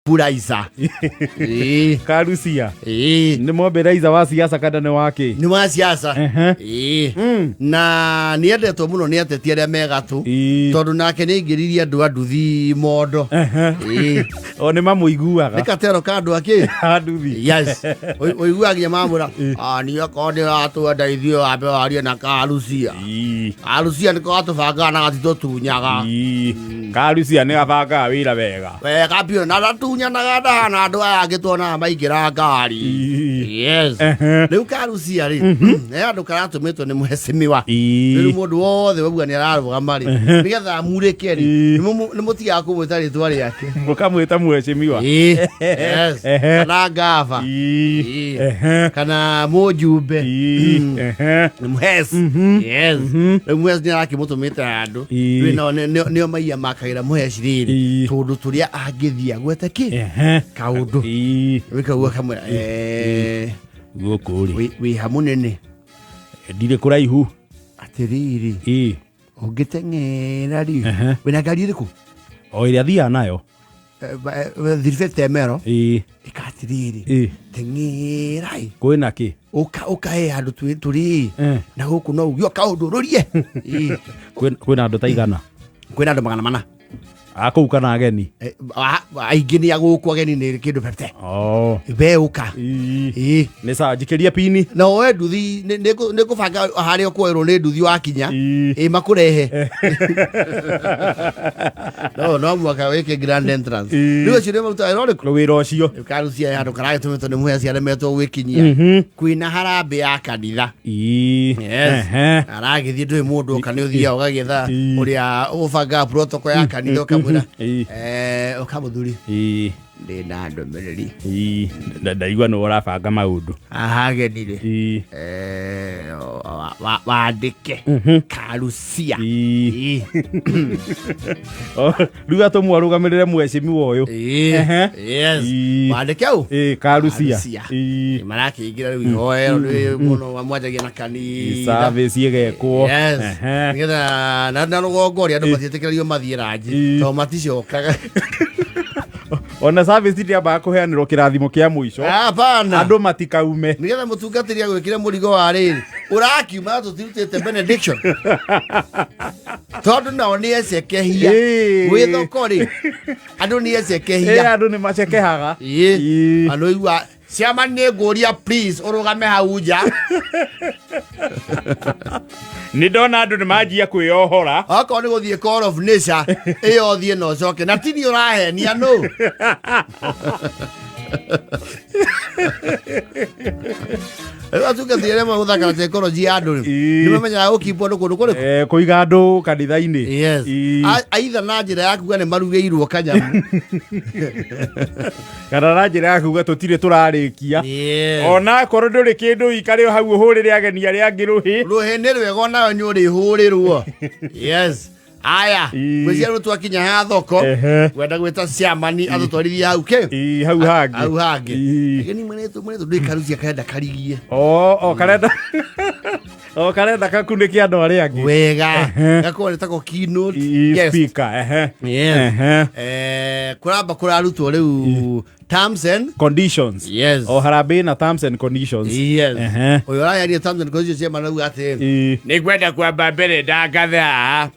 Puraiza. Karusia. Ni mwombe Raiza wa siasa kada ni wake. Ni wa siasa. Na niendetwo muno ni ateti aria megatu. Tondu nake ni ngiriria andu anduthi mondo. O ni mamuiguaga. Ni katero ka andu ake. Anduthi. Yes. Oiguagia mamura. Ni akonde atu andaithio abe aria na Karusia. Karusia ni ko atubanga na gatito tunyaga. Karusia ni abanga wira wega. Wega pio na tunyanaga ndana andu aya ngitwona maingira ngari. Yes. Riu Karusia ri. Ne andu karatumitwo ni muheshimiwa. Riu mundu wothe wabuga ni araruga ri. Nigetha amurike ri. Ni mutiga kumwita ritwa riake. Mukamwita muheshimiwa. Yes. Kana gava. Kana mujumbe. Ni muhes. Yes. Riu muhes ni arakimutumita andu. Riu nio maiya makagira muhes riri. Tundu turia angithia gwete ki kaundu wikagua kamwe gukuri wi hamunene ndire kuraihu atiriri ungitengera ri wina ngari iriku o iria thia nayo thirifete mero ikatiriri tengerai kwina ki uka andu turi na guku no ugio kaundu rurie kwina andu taigana kwina andu magana mana Ako kana ageni. Aigini aguku ageni ni kindu pepte. Beuka. Ni sa jikeria pini. No we nduthi ni kubanga hari okwerwo ni nduthi wakinya. Makurehe. No mwaka weke grand entrance. Riu cio mutu ironic. Wira ucio. Karusia handu karagitumitwo ni muheci aremetwo gwikinyia. Kwina harambe ya kanitha. Yes. Aragithie ndui mundu kani uthia ugagetha uria ubanga protocol ya kanitha kamura ukamuthuri ndina ndomereri ndaigua no urabanga maundu ahagenire waandike Karusia ruga tumwarugamirire muheshimiwa uyu yes waandike u Karusia maraki igira riu ihoero ni muno amwajagia na kanitha service yegekwo ngetha na rugongoria andu matietekererio mathie ranji to maticokaga ona service ndi aba kuheanirwo kirathimo kia muico hapana andu matikaume nigetha mutungatiri agwikire murigo wa riri urakiuma tutirutite benediction tondu nao ni ecekehia gwithokori andu ni ecekehia andu ni macekehaga andu igua ciama ni nguria please urugame hau nja ni ndona andu ni majia kwiohora ako ni guthie call of nature iyo thie no coke na tini urahenia no atuka thiere ma guthaka technology andu ni mamenya gukipo ndu kundu kuri kuiga andu kanitha-ini yes aitha na njira ya kuga ni marugeirwo kanyamu kana na njira ya kuga tutire turarikia ona korwo nduri kindu ikare hau uhurire ageni aria angi ruhi ni rwego nayo ni uri hurirwo yes aya kwizia rutu akinya ha thoko wenda gweta ciamani atutwarithia hau ke hau hangi geni mwenetu ndi Karusia karenda karigie karenda kakunikia andu aria angi wega gakore tako keynote speaker kuramba kurarutwo riu terms and conditions yes harambe na terms and conditions yes oyo arayaria terms and conditions cia manau ati ni gwenda kwamba mbere ndangatha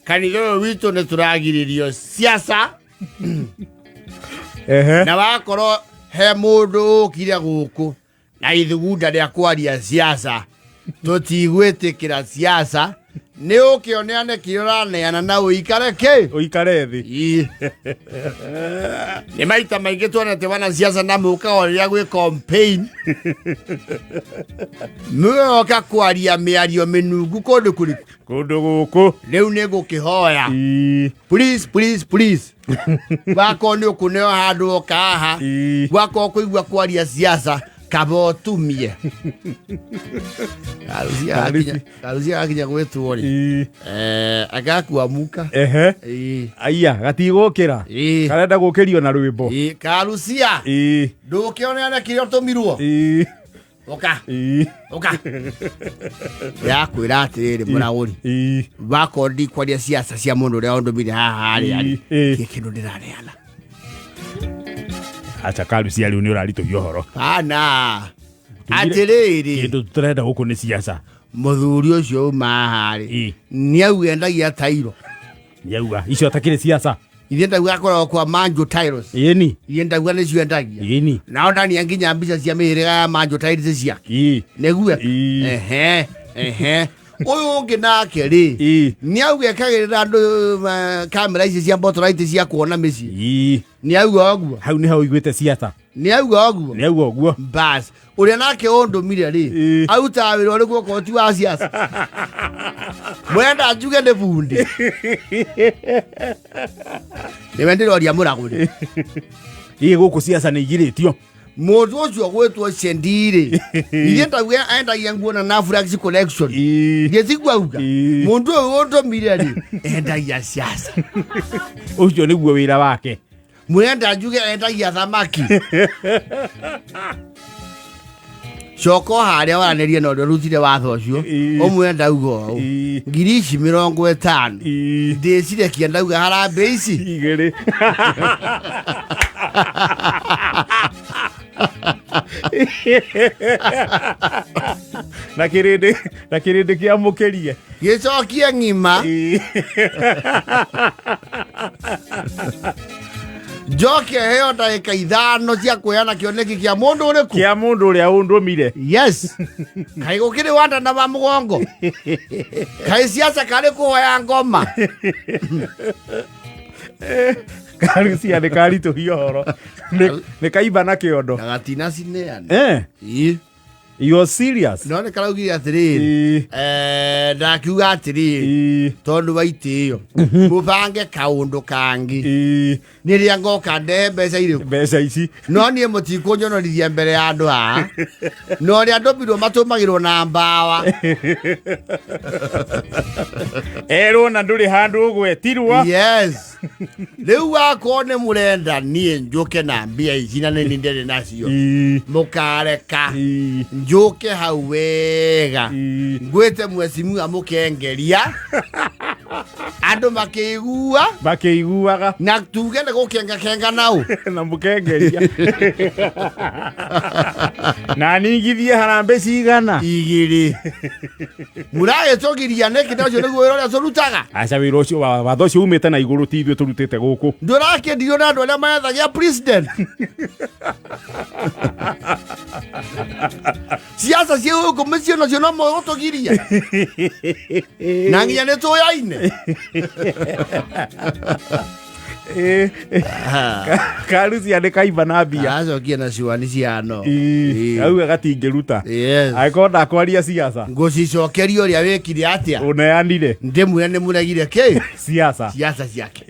kanitha witu ni turagiririo siasa na wakorwo he mundu ukire guku na ithugunda ria kwaria siasa tutigwitikira siasa ni ukioneane kioraneana na uikare thi ni maita maingi tuonete wana siasa na muka oria gwi campaign muoka kwaria miario minungu kundu guku riu ni gukihoya please wako ni ukuneo handu okaha wako kuigua kwaria siasa kabotumie Karusia akinya gwetwo ri agakuamuka aya gatigukira karenda gukirio na rwimbo Karusia ndukioneana kirio tumirwo oka ya kwira atiriri muraguri bako ndi kwaria siasa cia mundu ria ndumire haha ari kindu ndiraneana acha Kalusi ali unio ralito yohoro ana atiriri kindu turenda guku ni siasa muthuri ucio mahari ni au endagia tairo yauga icio atakire siasa Ienda gakora kwa Manjo Tyros. Yeni. Ienda gwa nĩ ciendagia. Yeni. Na onda ni anginya mbica cia mĩhĩrĩga ya Manjo Tyros cia. Negue. Ehe. Uyu ungi nake ri. Ni auge kagirira andu kamera ici cia spotlight cia kuona mĩciĩ. Ni auga oguo. Hau ni hau igwete siasa. Ni auga oguo. Ni auga oguo. Bas. Uria nake ondumire ri. Auta wĩra ũrĩkũ koti wa siasa. Mwenda ajuge nĩ bundi. Nĩ wendiroria mũragũri. Ii gũkũ siasa nĩ igirĩtio. Mũndũ ũcio gwĩtwo Sendire. Iria endagia nguo na Flax collection. Ngĩciguauga. Mũndũ ũyũ ondumire ri. Endagia siasa. Ũcio nĩguo wĩra wake. Mwenda ajuge endagia thamaki. Shoko haria waranĩrie na ũrĩa rutire watho ũcio ũmwenda ugo ngiri 50 ndĩcire kiendauga harambĩ ici igĩrĩ na kĩrĩndĩ kĩamũkĩrie gĩcokie ng'ima Joke heo ndagĩka 5 cia kuoyana kĩoneki kĩa mũndũ ũrĩkũ kĩa mũndũ ũrĩa ũndũmire yes kai gũkĩrĩ wandana wa mũgongo kai siasa karĩ kuhoya ngoma Kalusi nĩ karitũhio horo nĩ kaimba na kĩondo na gatina cineane You're serious? No, nĩkaraugire atĩrĩrĩ ndakiuga atĩrĩrĩ tondũ wa itĩo mũbange kaũndũ kangi nĩrĩa ngoka ndehe mbeca irĩkũ mbeca ici no niĩ mũtikũnyonorithia mbere ya andũ aya no ũrĩa ndũmbirwo matũmagĩrwo na mbawa erwo na ndũrĩ handũ ũgwetirwo yes rĩu wakorwo nĩ mũrenda niĩ njũke na mbia ici na nĩ ndĩrĩ nacio mũkareka njoke hau wega ngwete mwecimu amukengeria andu makĩiguaga na tuge nĩ gũkenga nao na mukengeria na ningithie harambĩ cigana igĩrĩ mũragĩtũgiria nĩkĩ nacio nĩguo wĩra ũrĩa tũrutaga aca wĩra ũcio watho ũcio umĩte na igũrũ ti ithuĩ tũrutĩte gũkũ ndũrakĩndirio na andũ arĩa maethagia president siasa cia gũkũ mĩciĩ nacio no mũgũtũgiria na nginya nĩ tũyaine Kalusi nĩ kaimba na mbia acokia na ciwani ciano auga gatingĩruta agĩkorwo ndakwaria siasa ngũcicokeria ũrĩa wĩkire atĩa ũneanire ndĩmwĩre nĩ mũregire kĩ siasa ciake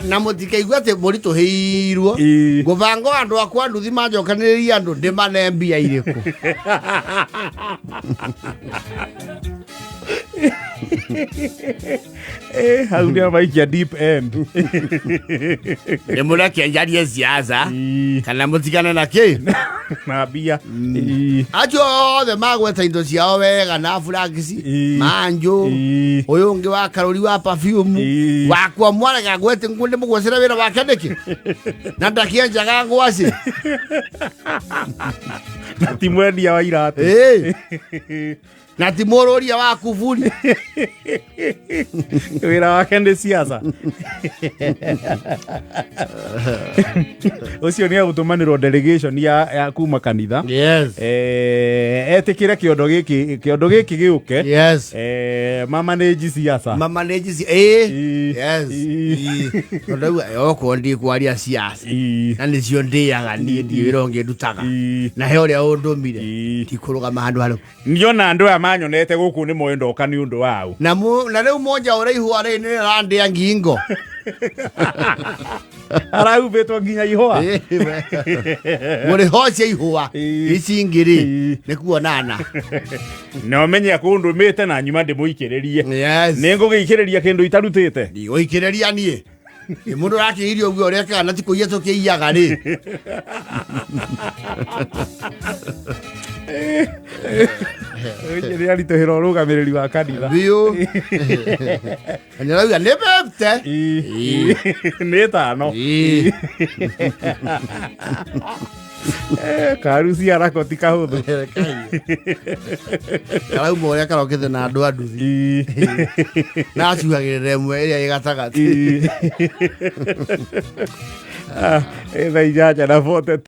na mũtikaigua atĩ mũritũhĩirwo ngũbanga andũ akwa nduthi manjokanĩrĩria andũ ndĩmane mbia irĩkũ hau nĩ amaikia deep end nĩ mũreke njarie siasa kana mũtigane na kĩ na mbia acio othe magweta indo ciao wega na Flax Manjo ũyũ ũngĩ wa Karũri wa perfume wakwa mwarega gwete ngũndĩ mũgwecera wĩra wake nĩkĩ na ndakĩenjaga ngwaci na ti mwendia wa iratũ na ti mũrũria wa kuburi wĩra wake nĩ siasa ũcio nĩ agũtũmanĩrwo delegation ya kuma kanitha etĩkĩre kĩondo gĩkĩ gĩũke mamanage siasa okorwo ndikwaria siasa na nĩcio ndĩaga niĩ ndiĩ wĩra ũngĩ ndutaga na he ũrĩa ũndũmire tikũrũgama handũ harĩa niona andũ aya manyonete gũkũ nĩ moĩ ndoka nĩ ũndũ wao na rĩu monja ũraihu arĩ nĩ randĩa ngingo araubĩtwo nginya ihũa mũrĩ hocia ihũa ici ngĩrĩ nĩ kuonana na ũmenye kũndũmĩte na nyuma ndĩmũikĩrĩrie nĩ ngũgĩikĩrĩria kĩndũ itarutĩte ndigũikĩrĩria niĩ mũndũ rakĩirio ũguo ũrĩa kana ti kũiya tũkĩiyaga rĩ Nĩ aritũhĩra ũrũgamĩrĩri wa kanitha biũ nĩrauga nĩ bepte nĩ tano karu ciarako ti kahũthũ karauma ũrĩa karokĩte na andũ a nduthi na acuagĩrĩra ĩmwe ĩrĩa ĩ gatagatĩ thaa 8:40